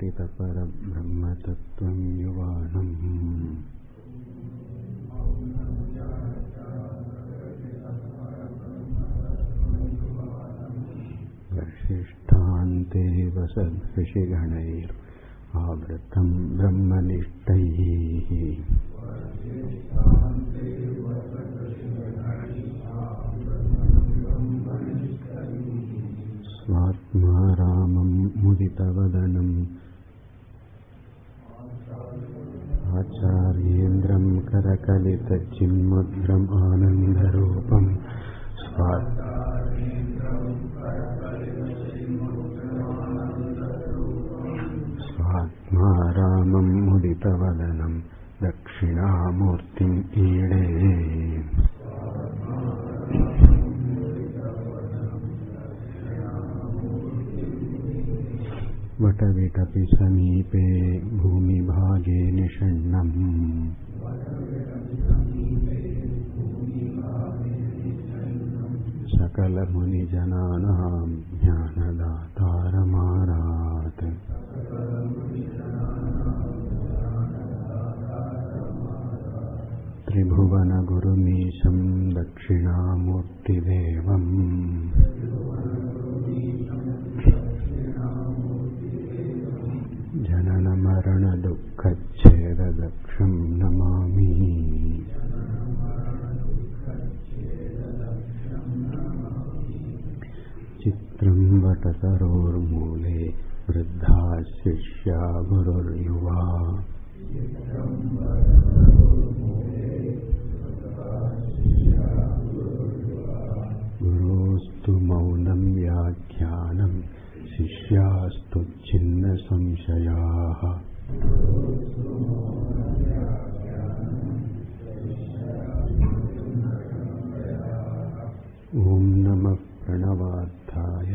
स्फुटितपरब्रह्मतत्त्वं युवानम् वसिष्ठान्तेव सद्ऋषिगणैरावृतं ब्रह्मनिष्ठैः स्वात्मा रामं मुदितवदनं आचार्येन्द्रं करकलितचिन्मुद्रम् आनन्दरूपं स्वात्मा रामं मुदितवदनं दक्षिणामूर्तिम् ईडे वटविटपि समीपे भूमिभागे निषण्णम् सकलमुनिजनानां ज्ञानदातारमारात् त्रिभुवनगुरुमीशं दक्षिणामूर्तिदेवम् जननमरणदुःखच्छेददक्षं नमामि चित्रं वटसरोर्मूले वृद्धा शिष्या गुरुर्युवा गुरोस्तु मौनं व्याख्यानं शिष्यास्तु छिन्नसंशयाः ॐ नमः प्रणवार्थाय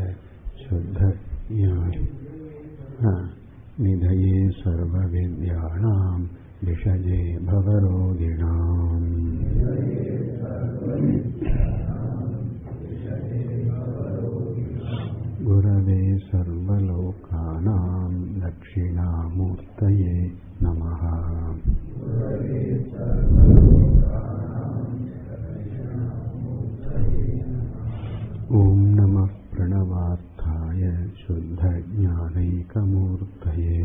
निधये सर्वविद्यानां विषजे भवरोगिणाम् गुरवे सर्वलोकानां दक्षिणामूर्तये नमः ॐ नमः प्रणवार्थाय शुद्धज्ञानैकमूर्तये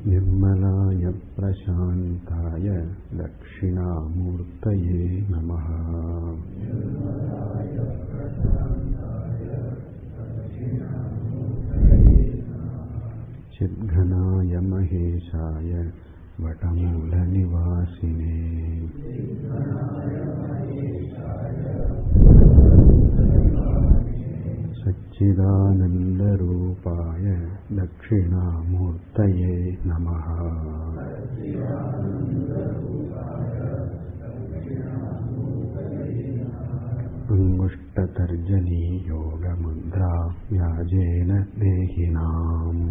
निर्मलाय प्रशान्ताय दक्षिणामूर्तये नमः चिद्घनाय महेशाय वटमूलनिवासिने सच्चिदानन्दरूपाय दक्षिणामूर्तये नमः अंगुष्ठतर्जनी योगमुद्रा व्याजेन देहिनाम्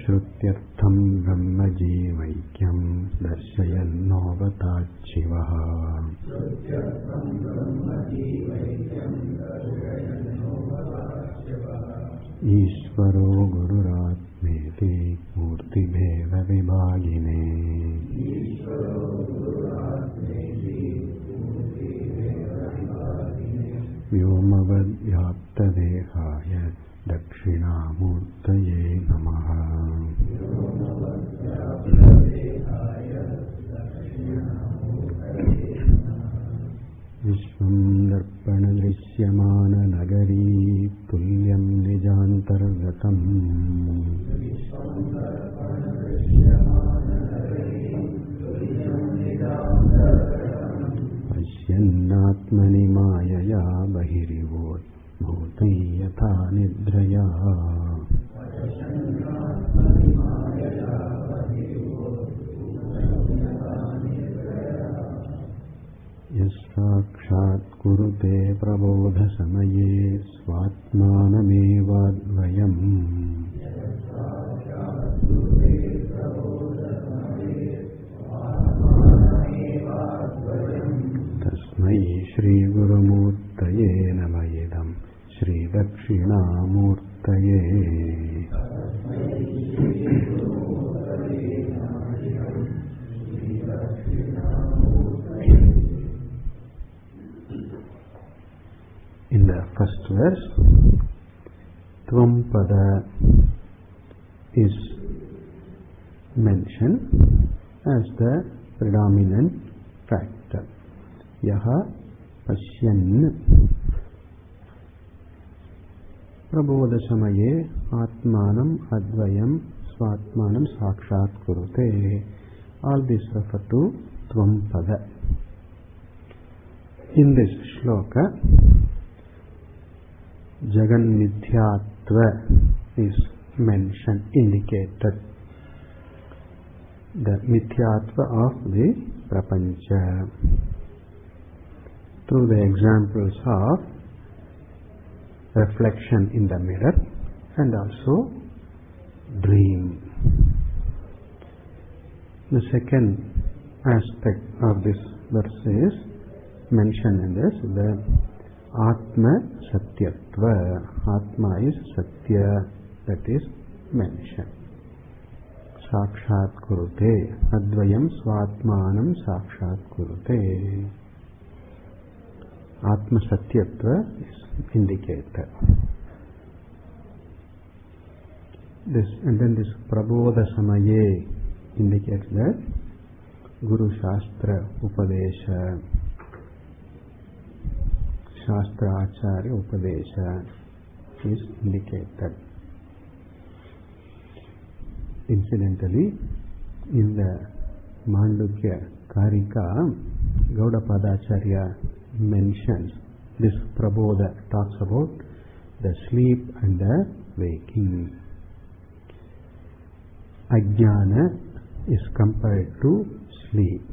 श्रुत्यर्थं ब्रह्मजीवैक्यं दर्शयन्नोऽवताच्छिवः ईश्वरो गुरुरात्मेति मूर्तिभेदविभागिने व्योमवद्व्याप्तदेहाय दक्षिणामूर्तये नमः विश्वं दर्पणदृश्यमाननगरी तुल्यं निजान्तर्गतम् पश्यन्नात्मनि मायया बहिरिवोत् भूतं यथा निद्रया यस्साक्षात् कुरुते प्रबोधसमये स्वात्मानमेवाद्वयम् Śrī Gurumurtaye Namayedam Śrī Dakṣināmūrtaye. In the first verse, Tvampada is mentioned as the predominant factor. Yaha Pashyan Prabodha Samaye Atmanam Advayam Svatmanam Sakshat Kurute. All this refer to Tvampada. In this shloka, Jagan Mithyatva is mentioned, indicated. The Mithyatva of the Prapancha through the examples of reflection in the mirror and also dream. The second aspect of this verse is mentioned in this, the Atma Satyatva. Atma is Satya, that is mentioned. Sakshat Kurute. Advayam Svatmanam Sakshat Kurute. Atma Satyatva is indicated. And then this Prabodha Samaye indicates that Guru Shastra Upadesha, Shastra Acharya Upadesha is indicated. Incidentally, in the Mandukya Karika, Gaudapadacharya mentions this Prabodha, talks about the sleep and the waking. Ajnana is compared to sleep,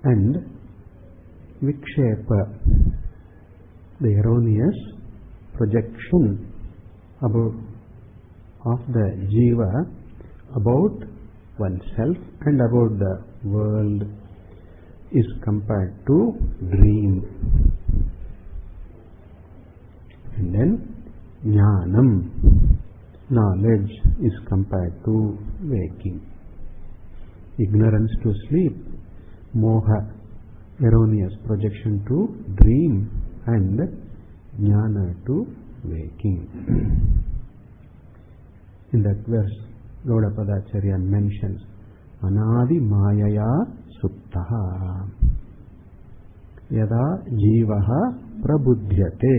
and Vikshepa, the erroneous projection of the jiva about oneself and about the world, is compared to dream. And then Jnanam, knowledge, is compared to waking. Ignorance to sleep, Moha, erroneous projection to dream, and Jnana to waking. In that verse, Gaudapadacharya mentions Anadi Mayaya Suptaha Yada Jivaha Prabudhyate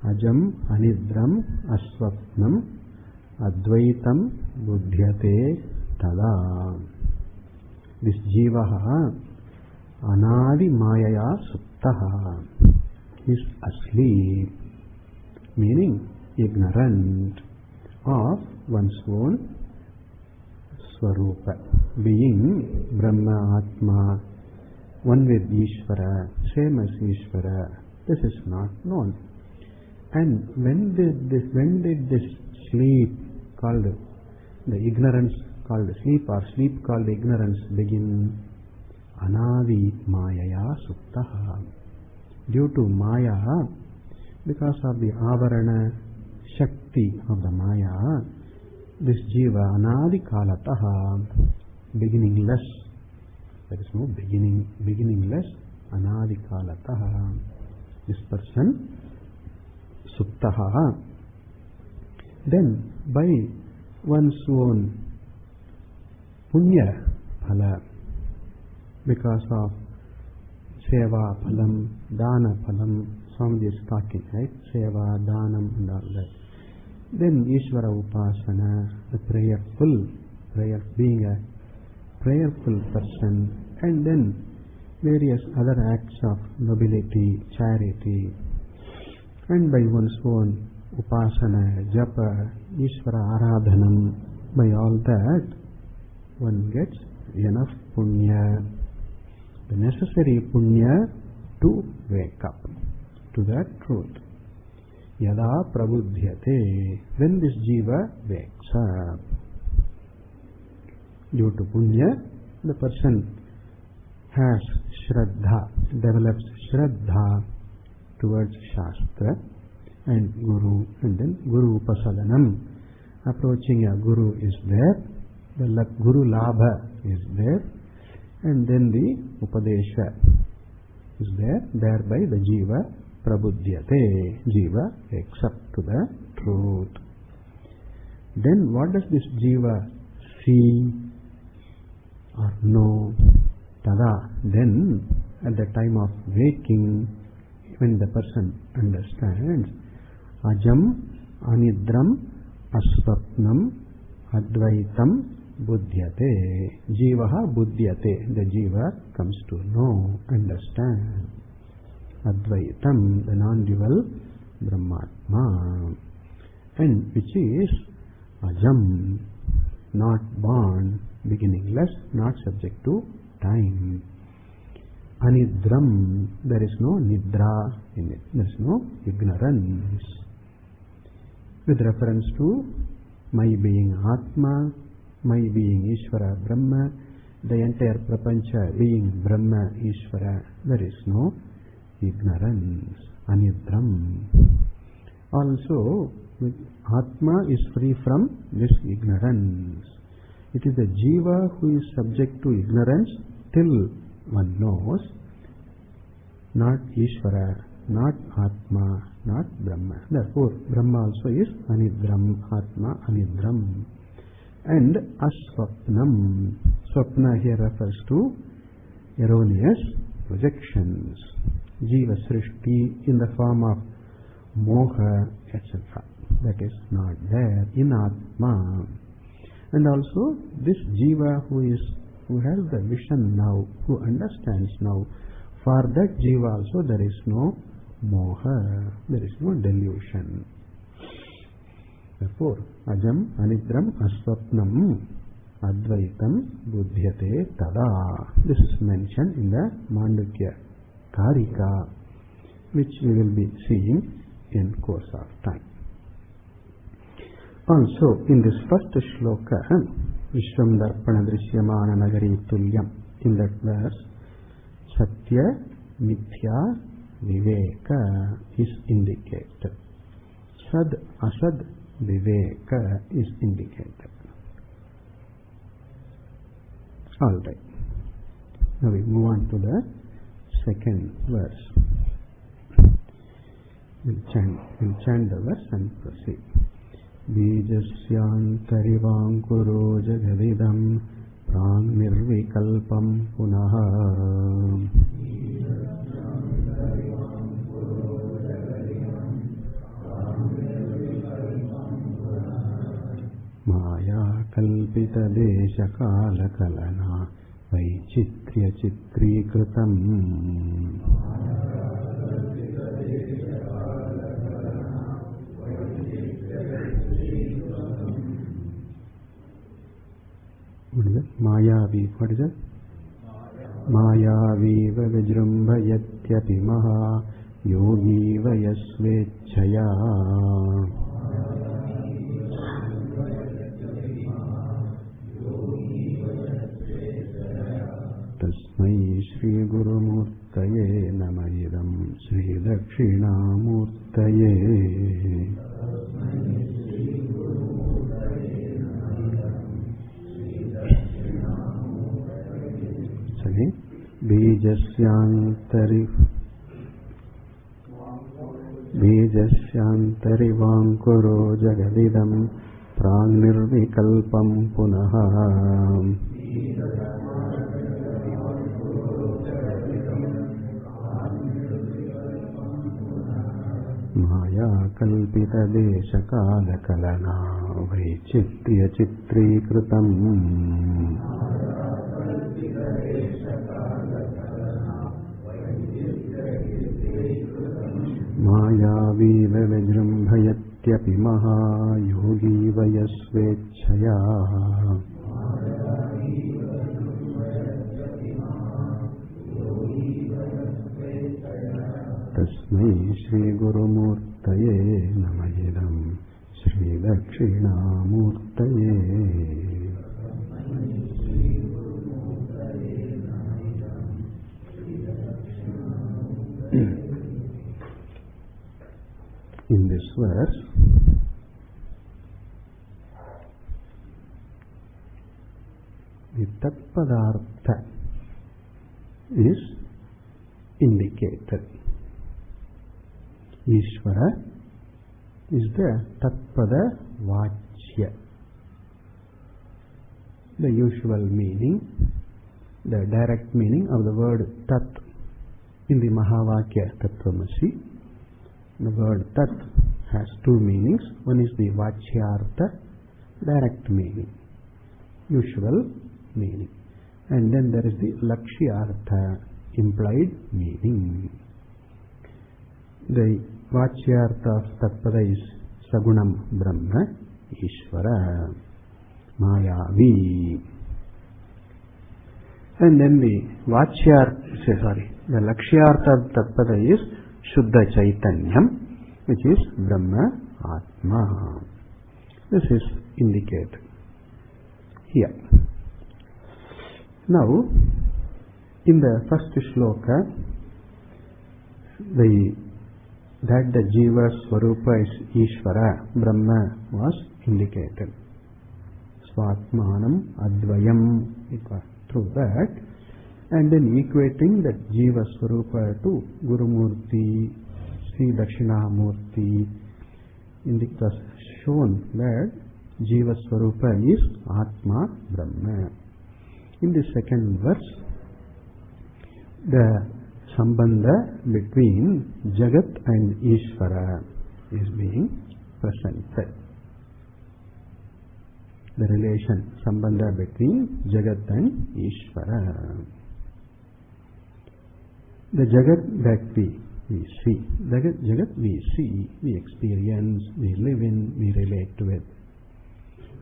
Ajam Anidram Aswapnam Advaitam Budhyate Tada. This Jivaha Anadi Mayaya Suptaha is asleep, meaning ignorant of one's own Swarupa, being Brahma, Atma, one with Ishvara, same as Ishvara. This is not known. And when did this sleep called the ignorance called sleep, or sleep called ignorance, begin? Anadi Mayaya Suptaha. Due to Maya, because of the Avarana Shakti of the Maya, this Jiva Anadi Kalataha, beginningless. There is no beginningless, Anadi Kalataha. This person, Suptaha, then by one's own Punya Phala, because of Seva Phalam, Dana Phalam, Swami is talking, right? Seva, Danam and all that. Then Ishvara Upasana, the being a prayerful person, and then various other acts of nobility, charity, and by one's own Upasana, Japa, Ishvara Aradhanam, by all that, one gets enough Punya, the necessary Punya to wake up to that truth. Yada Prabudhyate, when this Jiva wakes up. Due to Punya, the person has Shraddha, develops Shraddha towards Shastra and Guru, and then Guru Upasadanam, approaching a Guru is there, the Guru Labha is there, and then the Upadesha is there, thereby the Jiva Prabudhyate, Jiva wakes up to the truth. Then what does this Jiva see or know? Tada, then at the time of waking, when the person understands Ajam, Anidram, Asvapnam, Advaitam, Buddhyate, Jivaha Buddhyate, the Jiva comes to know, understand Advaitam, the non-dual Brahmatma, and which is Ajam, not born, beginningless, not subject to time. Anidram, there is no nidra in it, there is no ignorance. With reference to my being Atma, my being Ishvara Brahma, the entire Prapancha being Brahma Ishvara, there is no ignorance. Anidram. Also, Atma is free from this ignorance. It is the Jiva who is subject to ignorance till one knows, not Ishvara, not Atma, not Brahma. Therefore, Brahma also is Anidram, Atma Anidram. And Aswapnam. Swapna here refers to erroneous projections. Jiva Srishti in the form of Moha, etc. That is not there in Atma. And also this Jiva who has the vision now, who understands now, for that Jiva also there is no Moha, there is no delusion. Therefore, Ajam, Anidram, Aswapnam, Advaitam, Buddhyate, Tada. This is mentioned in the Mandukya Karika, which we will be seeing in course of time. Also, in this first shloka, Vishwam Darpana Drishyamana Nagari Tulyam, in that verse, Satya Mithya Viveka is indicated. Sad Asad Viveka is indicated. Alright. Now we move on to the second verse. We'll chant the verse and proceed. Bijasyantarivāṅkuro jagadidam prāṅ nirvikalpam punaha. Maya kalpita desha kala kalana vaichitrya chitrikritam. What is it? Mayavi. What is it? Mayaviva vijrumbhayatyapi maha yogiva yasvechaya. Tasmai Śrī Gurumurtaye Namayidam Śrī Dakṣināmūrtaye. Bijasyantarivāṅkuro jagadidam prāṅ nirvikalpam punaha. Maya kalpita desha kala kalana vaichitrya chitrikritam. Mayaviva vijrumbhayatyapi maha yogiva yasvechaya. Tasmai Śrī Gurumurtaye Namayidam Śrī Dakṣināmūrtaye. In this verse, the Tatpadartha is indicated. Ishvara is the Tatpada Vachya. The usual meaning, the direct meaning of the word Tat in the Mahavakya Tattvamasi. The word Tat has two meanings. One is the Vachyartha, direct meaning, usual meaning. And then there is the Lakshyartha, implied meaning. The Vachyartha of Tatpada is Sagunam Brahma, Ishvara, Mayavi. And then the Lakshyartha of Tatpada is Shuddha Chaitanyam, which is Brahma Atma. This is indicated here. Now, in the first shloka, that the Jiva Swarupa is Ishvara, Brahma, was indicated. Swatmanam Advayam, it was through that. And then equating that Jiva Swarupa to Gurumurti, Śrī Dakṣināmūrti, it was shown that Jiva Swarupa is Atma Brahma. In the second verse, the Sambandha between Jagat and Ishvara is being presented. The relation, Sambandha between Jagat and Ishvara. The Jagat that we see, Jagat we see, we experience, we live in, we relate to it.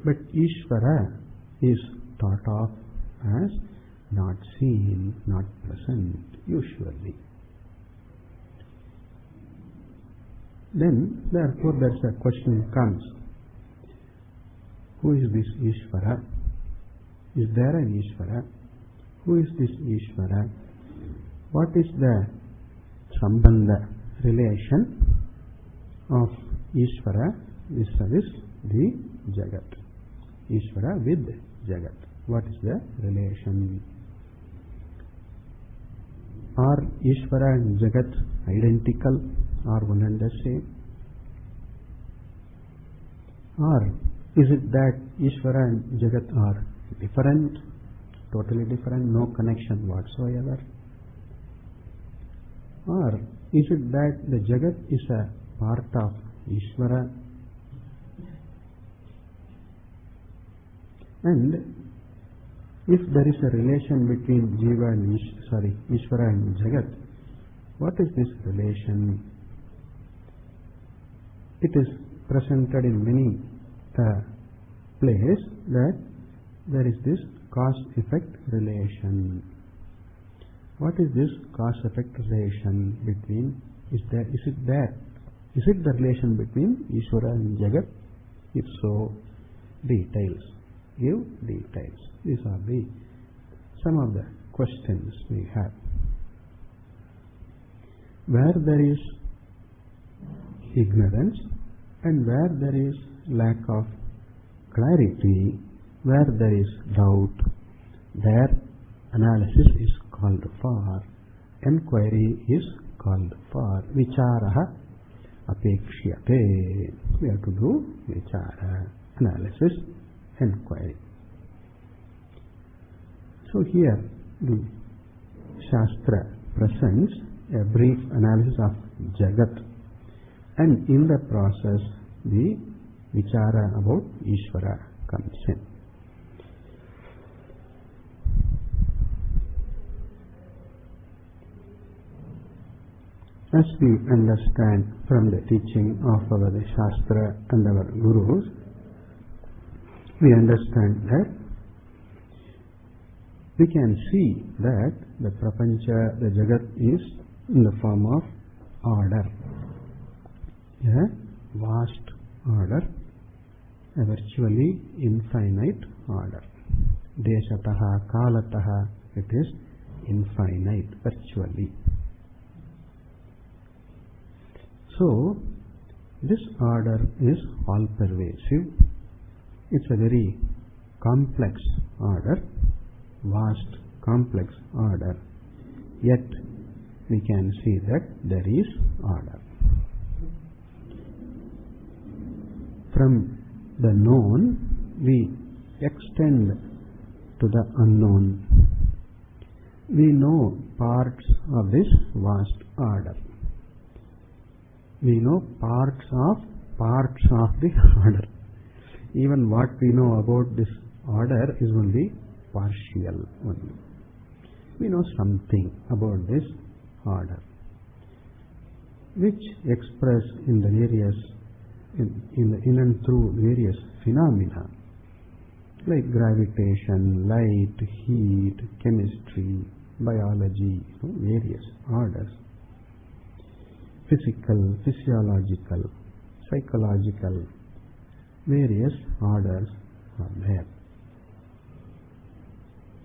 But Ishvara is thought of as not seen, not present, usually. Then, therefore, there's a question comes. Who is this Ishvara? Is there an Ishvara? Who is this Ishvara? What is the Sambandha, relation of Ishvara vis-a-vis the Jagat? Ishvara with Jagat. What is the relation? Are Ishvara and Jagat identical or one and the same? Or is it that Ishvara and Jagat are different, totally different, no connection whatsoever? Or is it that the Jagat is a part of Ishvara? And if there is a relation between Jiva and Ishvara and Jagat, what is this relation? It is presented in many places that there is this cause-effect relation. What is this cause-effect relation between? Is it the relation between Ishvara and Jagat? If so, details. Give details. These are some of the questions we have. Where there is ignorance and where there is lack of clarity, where there is doubt, there analysis is called for, enquiry is called for, vicharaha apekshyate. We have to do vichara, analysis, enquiry. So here the Shastra presents a brief analysis of Jagat, and in the process the vichara about Ishvara comes in. As we understand from the teaching of our Shastra and our Gurus, we understand that we can see that the Prapancha, the Jagat is in the form of order, a vast order, a virtually infinite order. Deshataha, Kalataha, it is infinite, virtually. So, this order is all-pervasive. It's a very complex order, vast, complex order. Yet, we can see that there is order. From the known, we extend to the unknown. We know parts of this vast order. We know parts of the order. Even what we know about this order is only partial only. We know something about this order, which express in the various in and through various phenomena like gravitation, light, heat, chemistry, biology, various orders, physical, physiological, psychological, various orders are there.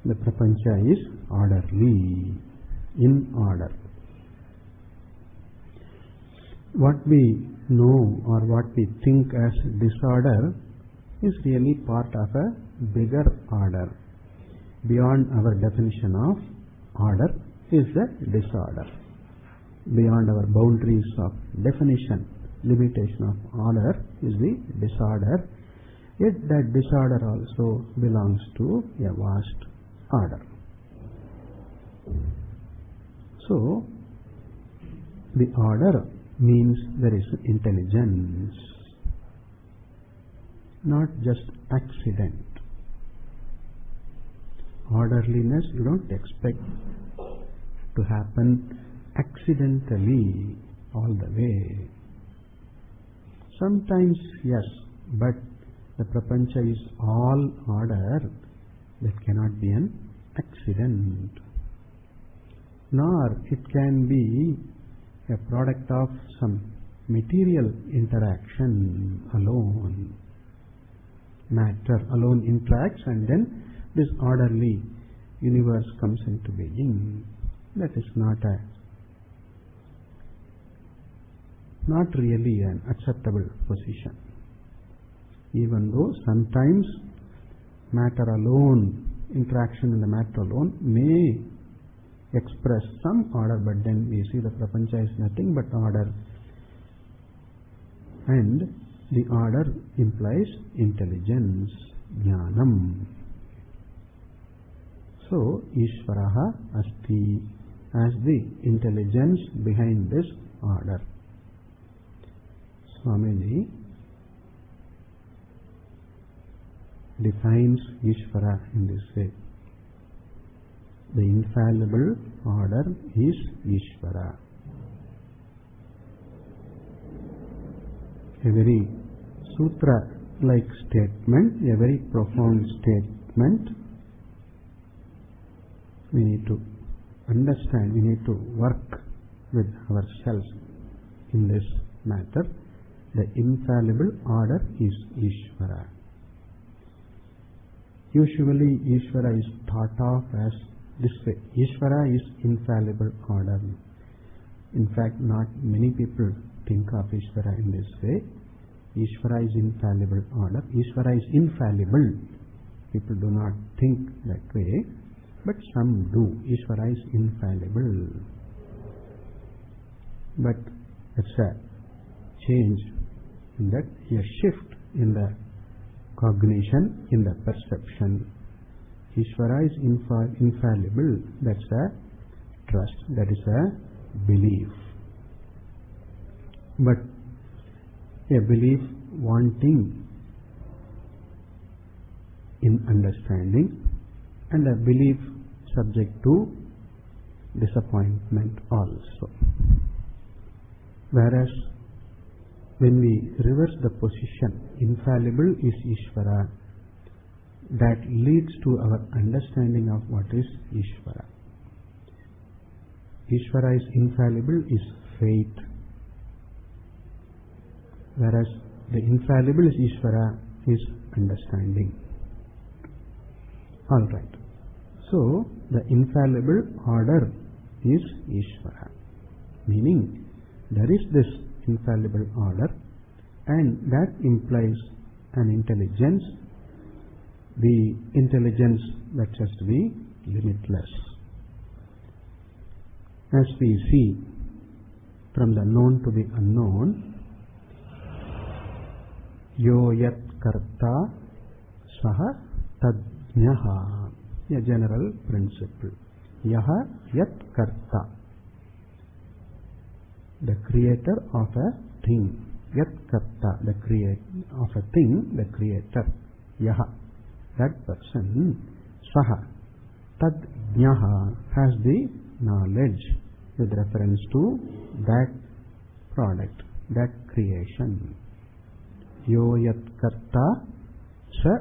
The prapancha is orderly, in order. What we know or what we think as disorder is really part of a bigger order. Beyond our definition of order is the disorder. Beyond our boundaries of definition, limitation of order is the disorder. Yet that disorder also belongs to a vast order. So, the order means there is intelligence, not just accident. Orderliness you don't expect to happen accidentally all the way. Sometimes yes, but the prapancha is all order. That cannot be an accident. Nor it can be a product of some material interaction alone. Matter alone interacts and then this orderly universe comes into being. That is not really an acceptable position. Even though sometimes matter alone, interaction in the matter alone may express some order, but then we see the prapancha is nothing but order, and the order implies intelligence, jnanam. So, Ishvaraha asti as the intelligence behind this order. Swamiji defines Ishvara in this way. The infallible order is Ishvara. A very sutra-like statement, a very profound statement. We need to understand, we need to work with ourselves in this matter. The infallible order is Ishvara. Usually Ishvara is thought of as this way. Ishvara is infallible order. In fact, not many people think of Ishvara in this way. Ishvara is infallible order. Ishvara is infallible. People do not think that way, but some do. Ishvara is infallible. But it's a change in that, a shift in the cognition, in the perception. Ishvara is infallible. That's a trust. That is a belief. But a belief wanting in understanding, and a belief subject to disappointment also. Whereas when we reverse the position, infallible is Ishvara, that leads to our understanding of what is Ishvara. Ishvara is infallible is faith, whereas the infallible is Ishvara is understanding. Alright. So, the infallible order is Ishvara. Meaning, there is this infallible order, and that implies an intelligence. The intelligence that has to be limitless. As we see from the known to the unknown, yo yat karta saha tadnyaha, a general principle. Yaha yat karta, the creator of a thing. Yat karta, the creator of a thing, the creator. Yaha, that person. Saha tadnyaha, has the knowledge with reference to that product, that creation. Yo yat karta sa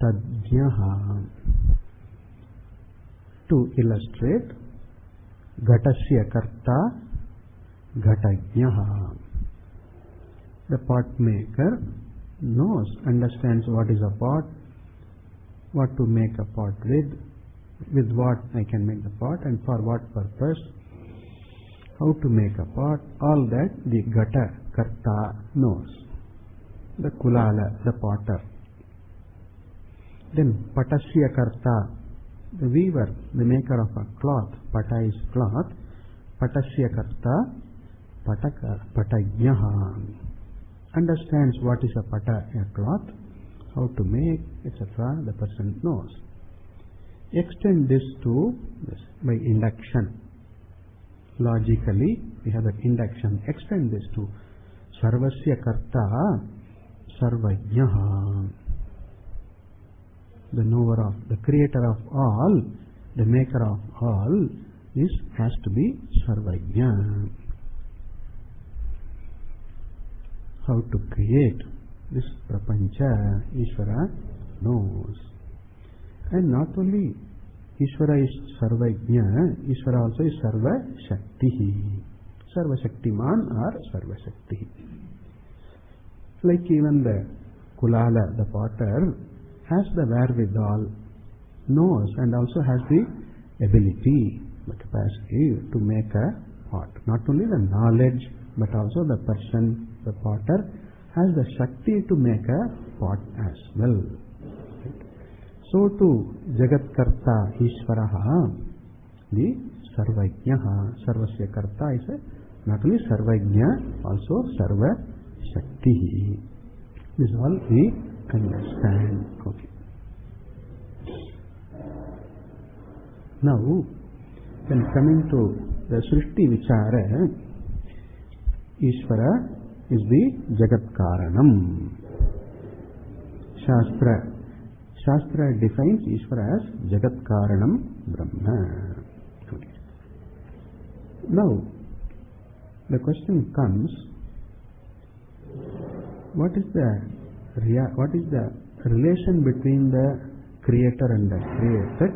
tadnyaha. To illustrate, ghatasya karta ghatagnaha. The pot maker knows, understands what is a pot, what to make a pot with what I can make the pot and for what purpose, how to make a pot, all that the Ghata Karta knows. The Kulala, the potter. Then Patasya Karta, the weaver, the maker of a cloth. Pata is cloth. Patasya Karta Patagnaha, understands what is a pata, a cloth, how to make, etc. The person knows. Extend this to this by induction. Logically, we have an induction. Extend this to Sarvasya Karta Sarvajnaha. The knower of, the creator of all, the maker of all, this has to be Sarvajna. How to create this Prapancha, Ishvara knows. And not only Ishvara is Sarvajna, Ishvara also is Sarva Shakti. Sarva Shaktiman or Sarva Shakti. Like even the Kulala, the potter, has the wherewithal, knows, and also has the ability, the capacity to make a pot. Not only the knowledge, but also the person, the potter, has the Shakti to make a pot as well. So to Jagat Karta Ishvaraha, the Sarvajnaha, Sarvasya Karta is a, not only Sarvajna, also Sarva Shakti. This is all we understand. Okay. Now, when coming to the Srishti Vichara, Ishvara is the Jagat Karanam. Shastra defines Ishvara as Jagat Karanam Brahma. Okay. Now, the question comes, what is the relation between the creator and the created?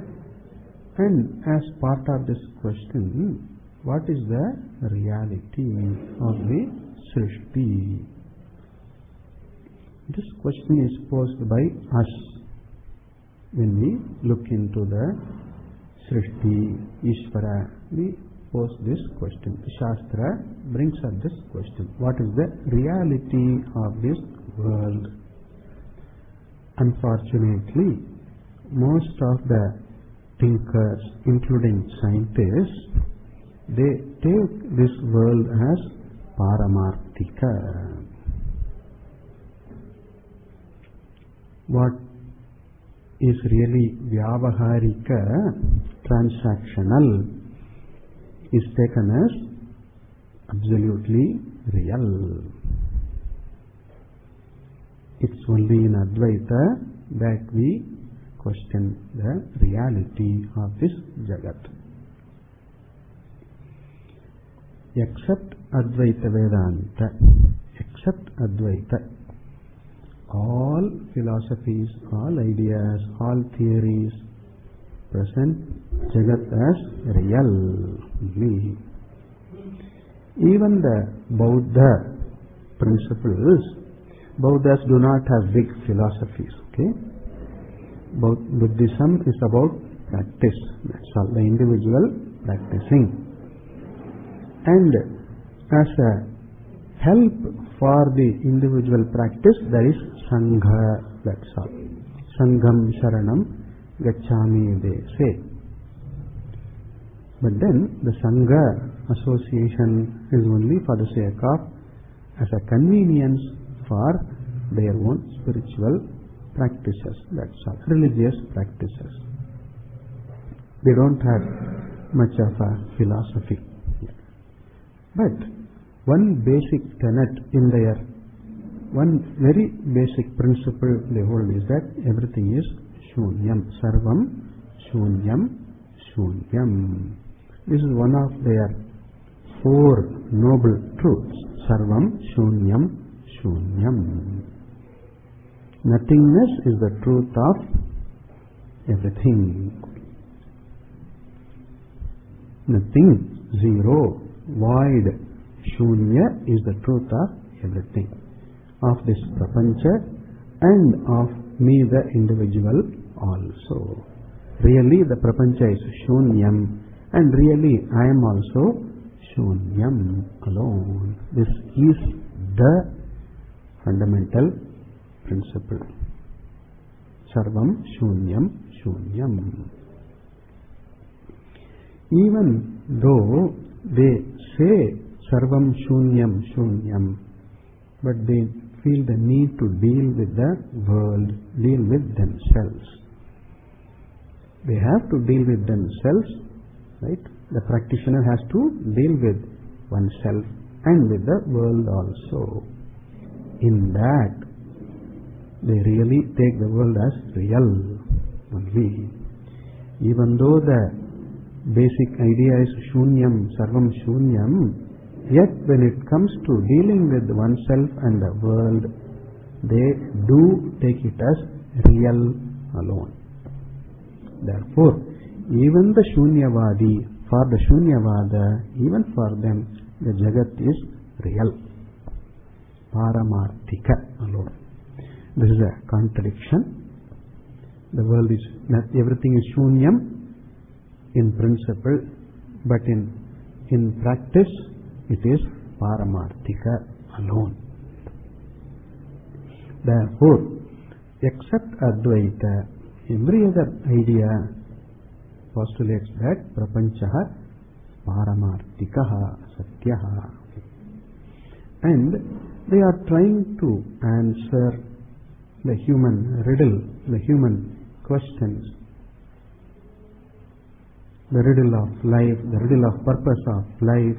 And as part of this question, what is the reality of the Srishti? This question is posed by us when we look into the Srishti, Ishvara. We pose this question. Shastra brings up this question. What is the reality of this world? Unfortunately, most of the thinkers, including scientists, they take this world as Paramarthika. What is really Vyavaharika, transactional, is taken as absolutely real. It's only in Advaita that we question the reality of this Jagat. Except Advaita Vedanta, except Advaita, all philosophies, all ideas, all theories present Jagat as real. Even the Buddha principles, Buddhas do not have big philosophies. Okay, Buddhism is about practice. That's all. The individual practicing. And as a help for the individual practice, there is Sangha, that's all. Sangham Sharanam Gacchami, they say. But then the Sangha association is only for the sake of, as a convenience for their own spiritual practices, that's all, religious practices. They don't have much of a philosophy. But one basic tenet in their, one very basic principle they hold is that everything is Shunyam, Sarvam Shunyam, Shunyam. This is one of their four noble truths. Sarvam Shunyam, Shunyam. Nothingness is the truth of everything. Nothing, zero, void, Shunya is the truth of everything. Of this Prapancha and of me, the individual also. Really the Prapancha is Shunyam, and really I am also Shunyam alone. This is the fundamental principle. Sarvam Shunyam, Shunyam. Even though they say Sarvam Shunyam, Shunyam, but they feel the need to deal with the world, deal with themselves. They have to deal with themselves, right? The practitioner has to deal with oneself and with the world also. In that, they really take the world as real only. Even though the basic idea is Shunyam, Sarvam Shunyam, yet when it comes to dealing with oneself and the world, they do take it as real alone. Therefore, even the Shunyavadi, for the Shunyavada, even for them, the Jagat is real. Paramarthika alone. This is a contradiction. The world is, not everything is Shunyam in principle, but in practice it is Paramarthika alone. Therefore, except Advaita, every other idea postulates that Prapanchaha Paramarthikaha Satyaha. And they are trying to answer the human riddle, the human questions, the riddle of life, the riddle of purpose of life,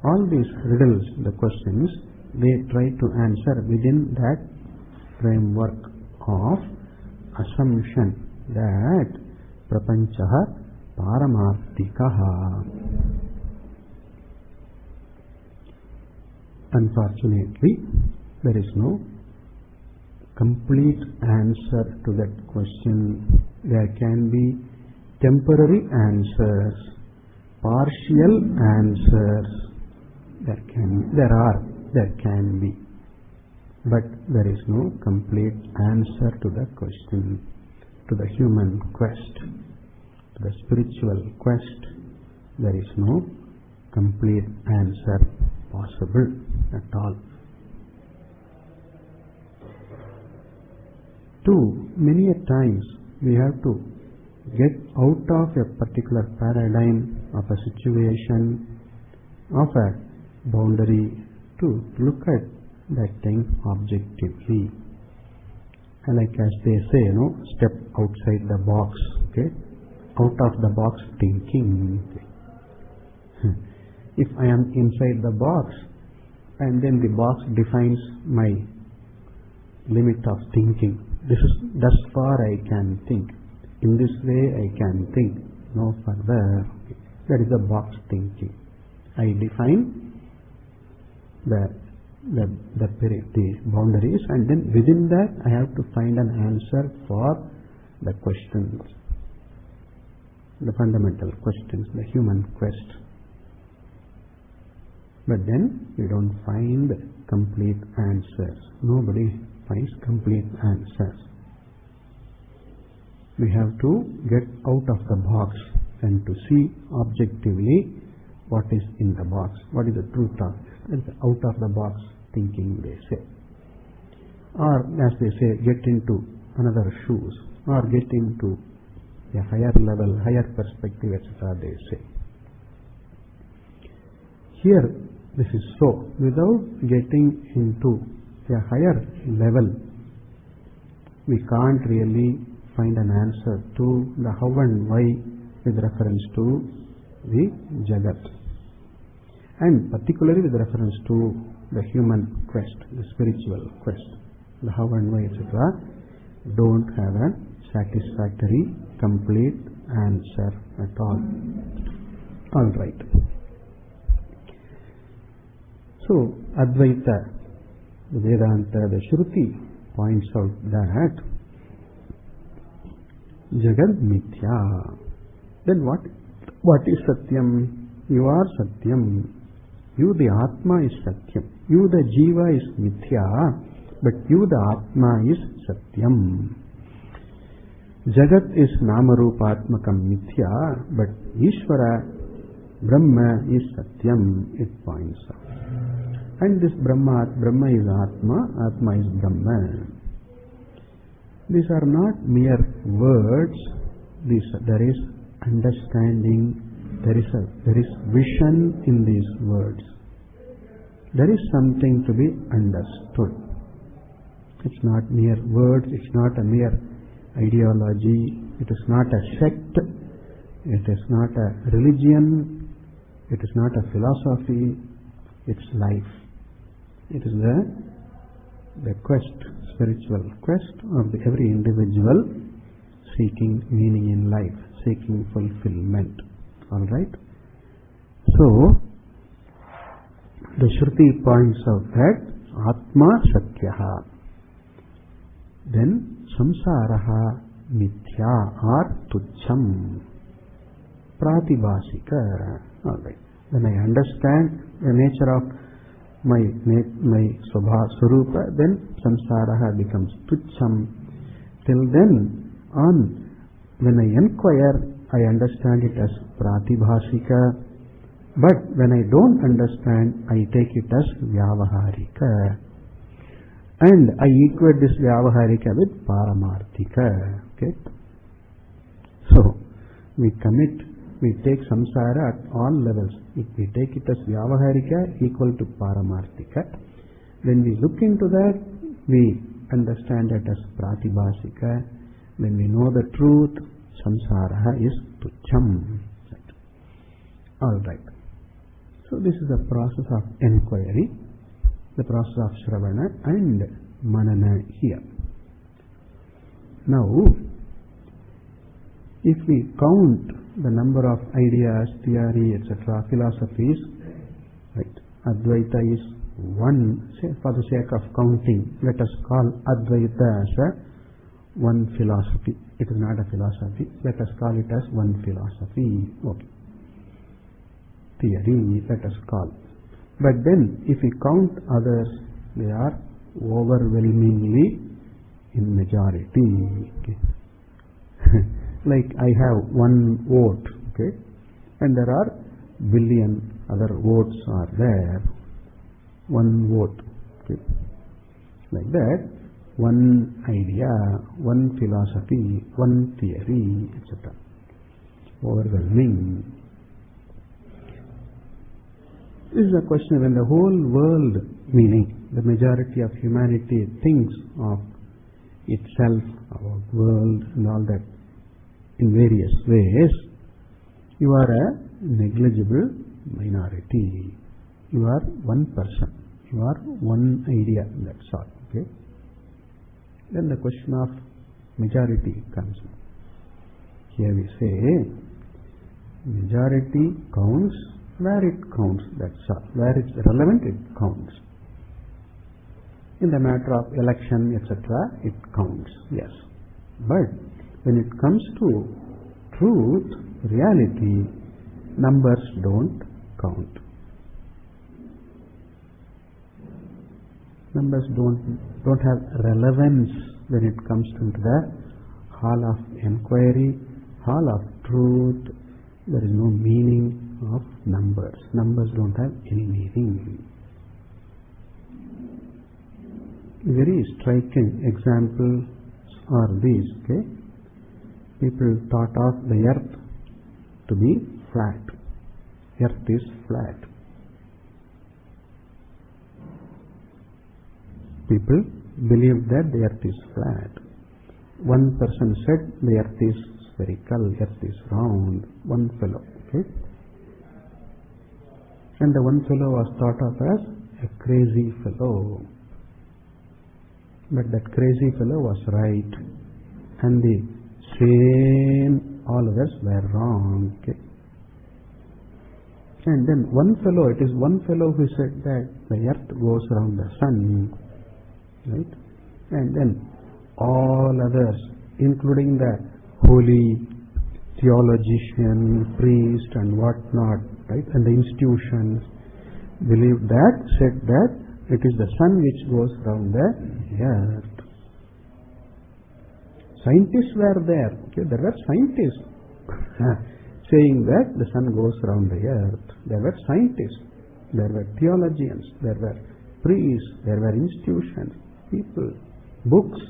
all these riddles, the questions, they try to answer within that framework of assumption that Prapanchaha Paramarthikaha. Unfortunately, there is no complete answer to that question. There can be temporary answers, partial answers. There can be, but there is no complete answer to the question, to the human quest, to the spiritual quest. There is no complete answer possible at all. Many a times we have to get out of a particular paradigm of a situation, of a boundary, to look at that thing objectively. And like as they say, step outside the box, okay? Out of the box thinking. If I am inside the box, and then the box defines my limit of thinking. Thus far I can think. In this way I can think. No further. That is the box thinking. I define the boundaries, and then within that I have to find an answer for the questions, the fundamental questions, the human quest. But then we don't find complete answers. Nobody finds complete answers. We have to get out of the box and to see objectively what is in the box, what is the truth of this. It's out of the box thinking, they say. Or as they say, get into another shoes, or get into a higher level, higher perspective, etc. they say. Here this is so. Without getting into a higher level, we can't really find an answer to the how and why with reference to the Jagat, and particularly with reference to the human quest, the spiritual quest, the how and why, etc. don't have a satisfactory, complete answer at all. All right. So, Advaita, the Vedanta, the Shruti points out that Jagat Mithya. Then what is Satyam? You are Satyam. You, the Atma, is Satyam. You, the Jiva, is Mithya, but you, the Atma, is Satyam. Jagat is Namarupatmakam Mithya, but Ishvara, Brahma, is Satyam, it points out. And this Brahma is Atma, Atma is Brahma. These are not mere words. There is understanding, there is vision in these words. There is something to be understood. It's not mere words, it's not a mere ideology, it is not a sect, it is not a religion, it is not a philosophy, it's life. It is the quest, spiritual quest of every individual seeking meaning in life, seeking fulfillment. Alright? So, the Shruti points out that Atma Satyaha. Then Samsaraha Mithya or Tucham Pratibhasika. Alright. When I understand the nature of my Swabha Swarupa, then Samsaraha becomes Tucham. Till then, when I inquire, I understand it as Pratibhasika, but when I don't understand, I take it as Vyavaharika. And I equate this Vyavaharika with Paramarthika. Okay? So, we take samsara at all levels. If we take it as Vyavaharika equal to Paramarthika, when we look into that, we understand it as Pratibhasika. When we know the truth, samsara is Tucham. Alright. So this is the process of enquiry, the process of Shravana and Manana here. Now, if we count the number of ideas, theory, etc., philosophies, right, Advaita is one, for the sake of counting, let us call Advaita as one philosophy. It is not a philosophy, let us call it as one philosophy. Okay. Theory, let us call. But then, if we count others, they are overwhelmingly in majority. Okay. Like I have one vote, okay, and there are billion other votes are there. One vote, okay. Like that, one idea, one philosophy, one theory, etc. Overwhelming. This is a question when the whole world, meaning the majority of humanity, thinks of itself, about world and all that in various ways, you are a negligible minority. You are one person. You are one idea, that's all. Okay? Then the question of majority comes. Here we say, majority counts where it counts, that's all. Where it's relevant, it counts. In the matter of election, etc., it counts, yes. But when it comes to truth, reality, numbers don't count. Numbers don't have relevance when it comes to the hall of enquiry, hall of truth. There is no meaning of numbers. numbers. Numbers don't have any meaning. Very striking examples are these. Okay? People thought of the earth to be flat. Earth is flat. People believe that the earth is flat. One person said the earth is spherical, earth is round. One fellow. Okay? And the one fellow was thought of as a crazy fellow. But that crazy fellow was right. And the same all others were wrong. Okay? And then it is one fellow who said that the earth goes around the sun. Right? And then all others, including the holy theologian, priest and whatnot, right, and the institutions, said that it is the sun which goes around the earth. Scientists were there. Okay? There were scientists saying that the sun goes around the earth. There were scientists. There were theologians. There were priests. There were institutions, people, books.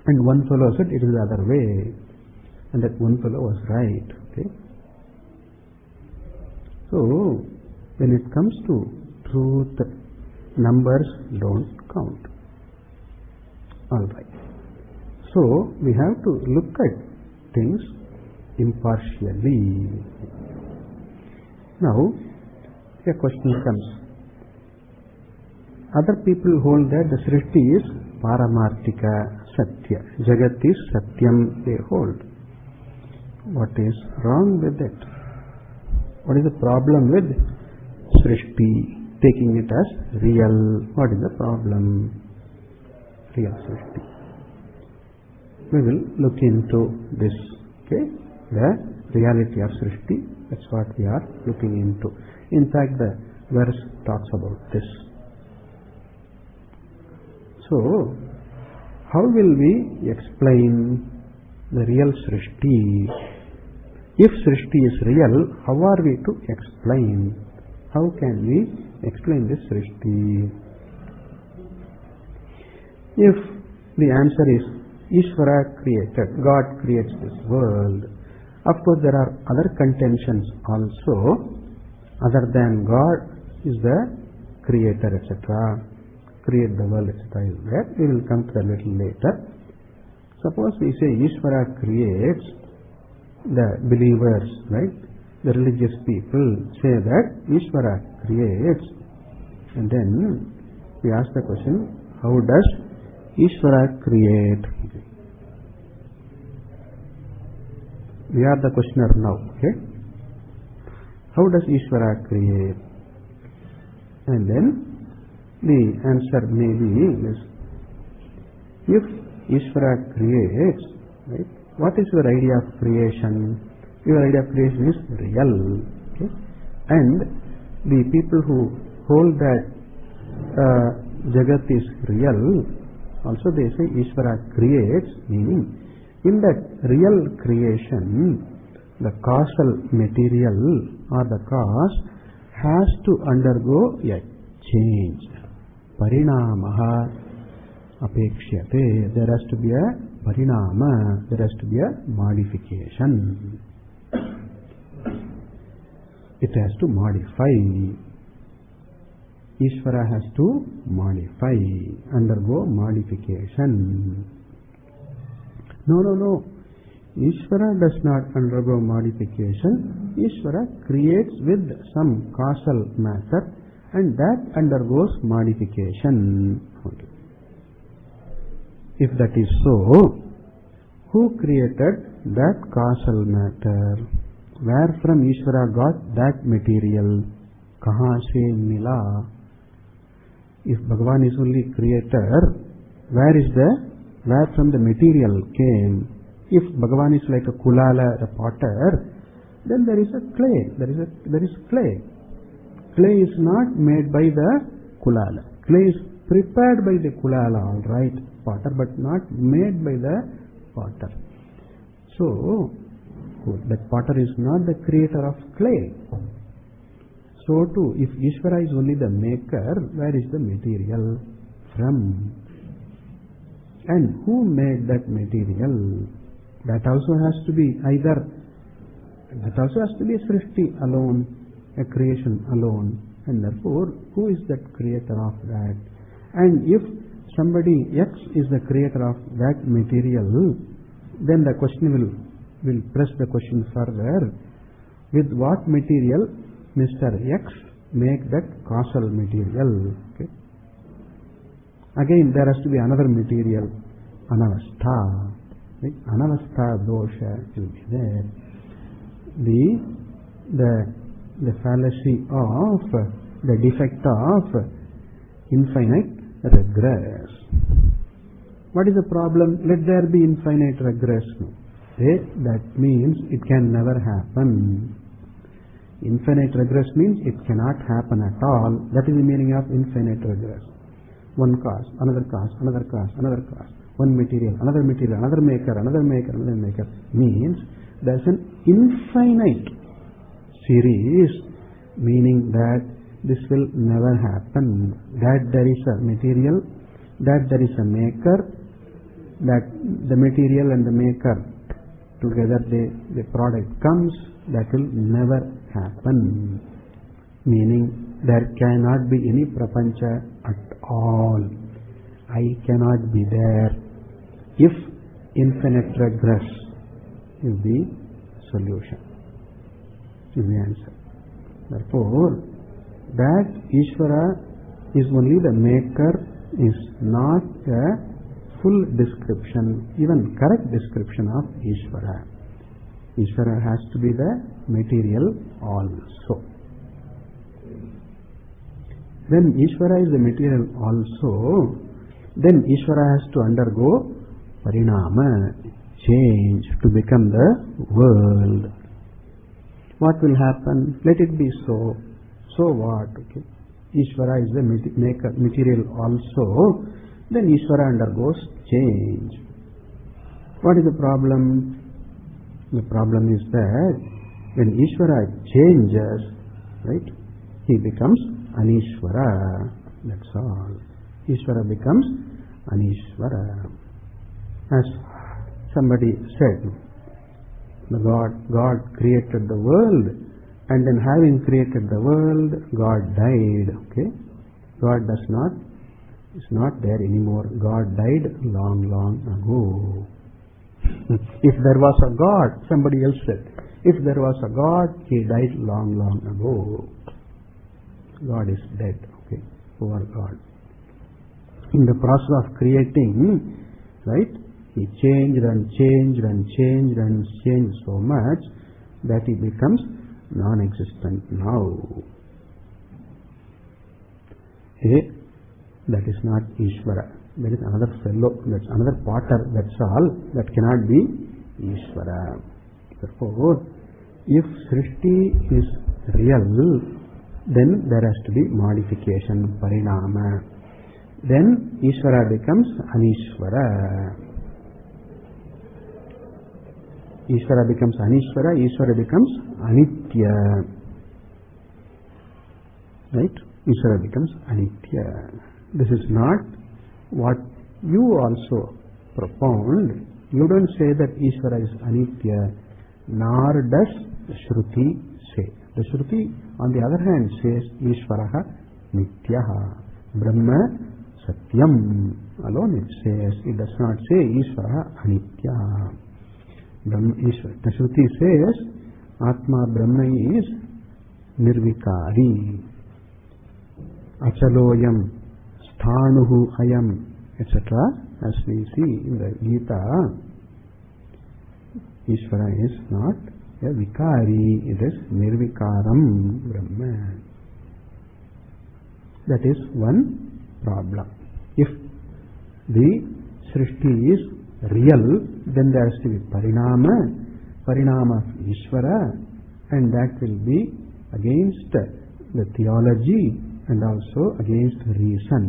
And one fellow said it is the other way. And that one fellow was right. Okay? So, when it comes to truth, numbers don't count. Alright. So, we have to look at things impartially. Now, a question comes. Other people hold that the Srishti is Paramartika Satya. Jagat is Satyam, they hold. What is wrong with it? What is the problem with Srishti? Taking it as real. What is the problem? Real Srishti. We will look into this. Okay? The reality of Srishti. That's what we are looking into. In fact, the verse talks about this. So, how will we explain the real Srishti? If Srishti is real, how are we to explain? How can we explain this Srishti? If the answer is Ishvara created, God creates this world, of course there are other contentions also, other than God is the creator, etc. Create the world, etc. is there. We will come to that a little later. Suppose we say Ishvara creates, the believers, right? The religious people say that Ishvara creates, and then we ask the question, how does Ishvara create? We are the questioner now, okay? How does Ishvara create? And then the answer may be this. If Ishvara creates, right, what is your idea of creation? Your idea of creation is real. Okay? And the people who hold that Jagat is real, also they say Ishvara creates, meaning in that real creation, the causal material or the cause has to undergo a change. Parinamaha apekshate. There has to be a parinama, there has to be a modification. It has to modify. Ishvara has to modify, undergo modification. No. Ishvara does not undergo modification. Ishvara creates with some causal matter and that undergoes modification. Okay. If that is so, who created that causal matter? Where from Ishvara got that material? Kahan se mila? If Bhagavan is only creator, where from the material came? If Bhagavan is like a kulala, a potter, then there is a clay. There is clay. Clay is not made by the kulala. Clay is prepared by the kulala, all right, potter, but not made by the potter. So, cool. That potter is not the creator of clay. So too, if Ishvara is only the maker, where is the material from? And who made that material? That also has to be either, that also has to be a Srishti alone, a creation alone. And therefore, who is that creator of that? And if somebody X is the creator of that material, then the question will press the question further. With what material Mr. X make that causal material? Okay. Again, there has to be another material, anavastha. Right? Anavastha dosha will be there. The fallacy of, the defect of infinite regress. What is the problem? Let there be infinite regress. That means it can never happen. Infinite regress means it cannot happen at all. That is the meaning of infinite regress. One cause, another cause, another cause, another cause. One material, another maker, another maker, another maker. Means there is an infinite series, meaning that this will never happen. That there is a material, that there is a maker, that the material and the maker together the product comes, that will never happen. Meaning there cannot be any prapancha at all. I cannot be there if infinite regress is the solution, is the answer. Therefore, that Ishvara is only the maker is not a full description, even correct description of Ishvara. Ishvara has to be the material also. When Ishvara is the material also, then Ishvara has to undergo parinama, change to become the world. What will happen? Let it be so. So what? Okay. Ishvara is the material also. Then Ishvara undergoes change. What is the problem? The problem is that when Ishvara changes, right, he becomes Anishvara. That's all. Ishvara becomes Anishvara. As somebody said, God created the world, and then having created the world, God died. Okay, God is not there anymore. God died long, long ago. If there was a God, somebody else said, if there was a God, he died long, long ago. God is dead. Okay, poor God. In the process of creating, right, he changed and changed and changed and changed so much that he becomes non-existent now. Okay, that is not Ishvara. There is another fellow, that's another potter, that's all. That cannot be Ishvara. Therefore, if Srishti is real, then there has to be modification, parinama. Then Ishvara becomes Anishvara. Ishvara becomes Anishvara, Ishvara becomes Anitya. Right? Ishvara becomes Anitya. This is not what you also propound. You don't say that Ishvara is Anitya, nor does the Shruti say. The Shruti, on the other hand, says Ishvaraha Nityaha, Brahma Satyam. Alone it says, it does not say Ishvaraha Anityaha. The Shruti says Atma Brahma is Nirvikari, Achaloyam, Sthanuhu Ayam, etc. As we see in the Gita, Ishvara is not a Vikari, it is Nirvikaram Brahma. That is one problem. If the Srishti is real, then there has to be Parinama of Ishvara, and that will be against the theology and also against reason.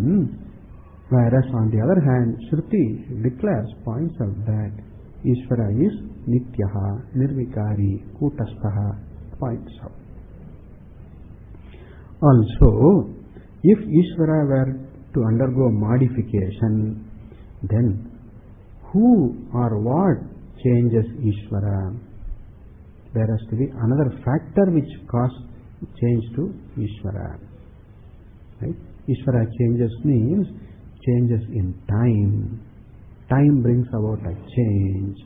Whereas on the other hand, Shruti declares, points out that Ishvara is Nityaha, Nirvikari, Kutasthaha points out. Also, if Ishvara were to undergo modification, then who or what changes Ishvara? There has to be another factor which causes change to Ishvara. Right? Ishvara changes means changes in time. Time brings about a change.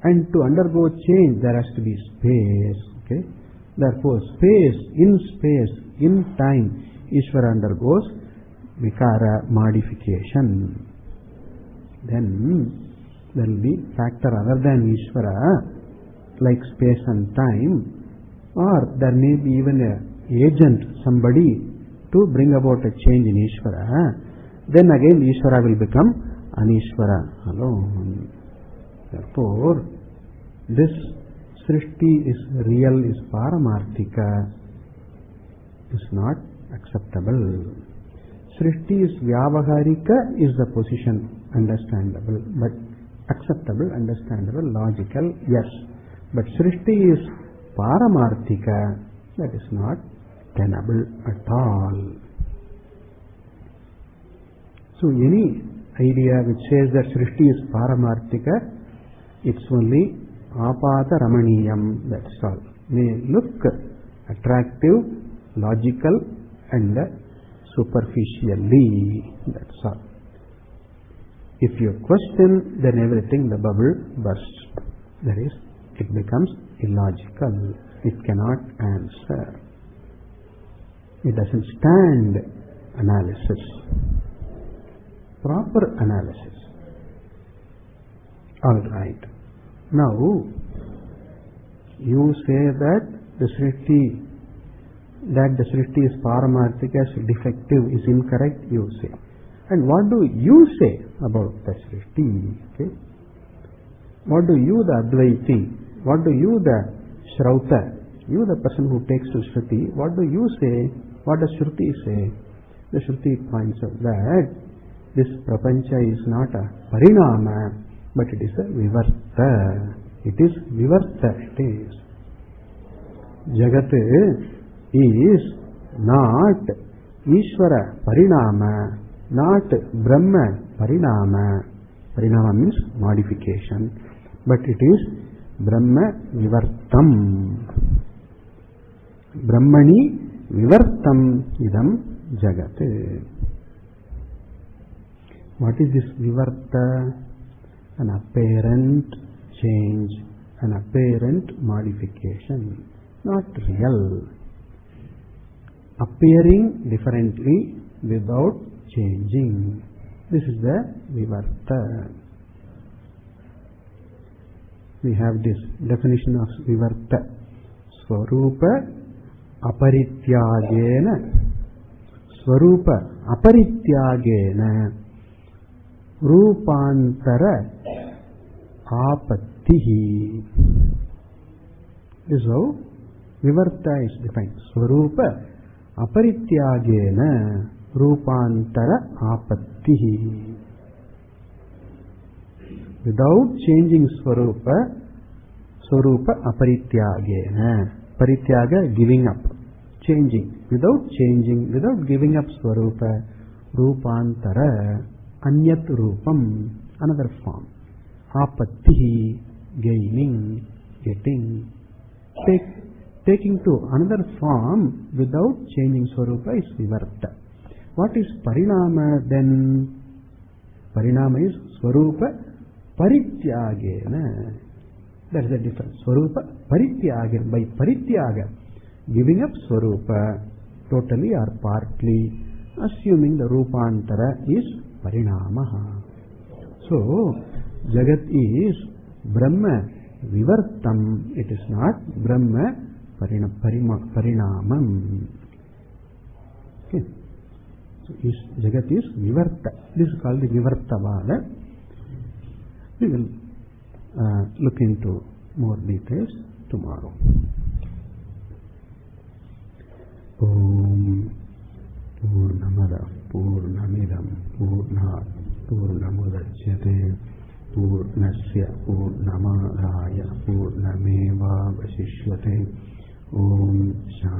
And to undergo change, there has to be space. Okay? Therefore, space, in time, Ishvara undergoes vikara, modification. Then there will be factor other than Ishvara, like space and time, or there may be even an agent, somebody, to bring about a change in Ishvara. Then again Ishvara will become Anishvara alone. Therefore, this Srishti is real, is Paramarthika, is not acceptable. Srishti is Vyavaharika, is the position, understandable, but acceptable, understandable, logical, yes. But Srishti is Paramarthika, that is not tenable at all. So any idea which says that Srishti is Paramarthika, it's only Apata Ramaniyam, that's all. May look attractive, logical and superficially, that's all. If you question, then everything, the bubble bursts. That is, it becomes illogical. It cannot answer. It doesn't stand analysis. Proper analysis. Alright. Now, you say that the Srishti is Paramarthika, is defective, is incorrect, you say. And what do you say about the Srishti? Okay? What do you, the Advaiti, what do you, the Shrauta, you, the person who takes to Shruti, what do you say? What does Shruti say? The Shruti points out that this Prapancha is not a Parinama, but it is a Vivarta. It is Vivarta, it is. Jagat is not Ishvara Parinama, not Brahma Parinama. Parinama means modification, but it is Brahma Vivartam. Brahmani Vivartam idam Jagat. What is this Vivarta? An apparent change, an apparent modification, not real. Appearing differently without changing. This is the Vivarta. We have this definition of Vivarta. Swarupa aparityagena. Swarupa aparityagena. Rupantara apattihi. This is how Vivarta is defined. Swarupa aparityagena rupantara apattihi. Without changing Swarupa, Swarupa aparityagena. Parityaga, giving up, changing. Without changing, without giving up Swarupa, rupantara, anyat rupam, another form. Apattihi, gaining, getting. Taking to another form without changing Swarupa is Vivarta. What is Parinama then? Parinama is Swarupa Parityagena. That is the difference. Swarupa Parityagena. By Parityaga, giving up Swarupa totally or partly, assuming the Rupantara is Parinamaha. So, Jagat is Brahma Vivartam. It is not Brahma Parinamam. Okay. So, Jagat is Vivarta. This is called the Vivartavada. We will look into more details tomorrow. Om Purnamada Purnamidam Purnat Purnamudachyate పూర్ణస్య పూర్ణమాదాయ పూర్ణమేవావశిష్యతే. ఓం శాంతి.